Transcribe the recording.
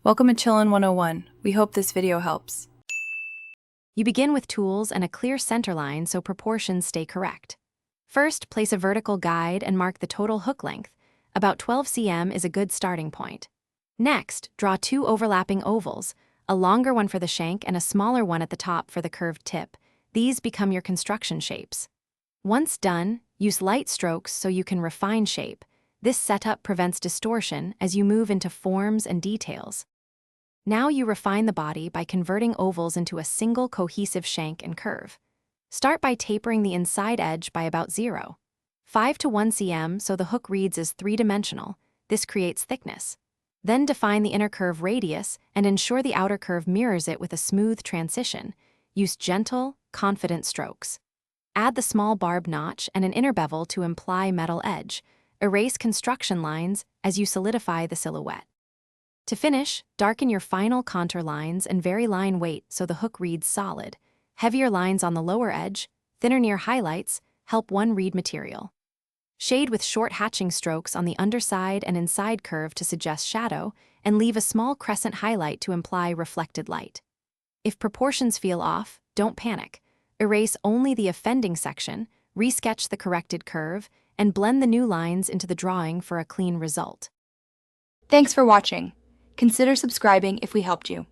Welcome to Chillin' 101. We hope this video helps. You begin with tools and a clear center line so proportions stay correct. First, place a vertical guide and mark the total hook length. About 12 cm is a good starting point. Next, draw two overlapping ovals, a longer one for the shank and a smaller one at the top for the curved tip. These become your construction shapes. Once done, use light strokes so you can refine shape. This setup prevents distortion as you move into forms and details. Now you refine the body by converting ovals into a single cohesive shank and curve. Start by tapering the inside edge by about 0.5 to 1 cm so the hook reads as three-dimensional. This creates thickness. Then define the inner curve radius and ensure the outer curve mirrors it with a smooth transition. Use gentle, confident strokes. Add the small barb notch and an inner bevel to imply metal edge. Erase construction lines as you solidify the silhouette. To finish, darken your final contour lines and vary line weight so the hook reads solid. Heavier lines on the lower edge, thinner near highlights, help one read material. Shade with short hatching strokes on the underside and inside curve to suggest shadow, and leave a small crescent highlight to imply reflected light. If proportions feel off, don't panic. Erase only the offending section, resketch the corrected curve, and blend the new lines into the drawing for a clean result. Thanks for watching. Consider subscribing if we helped you.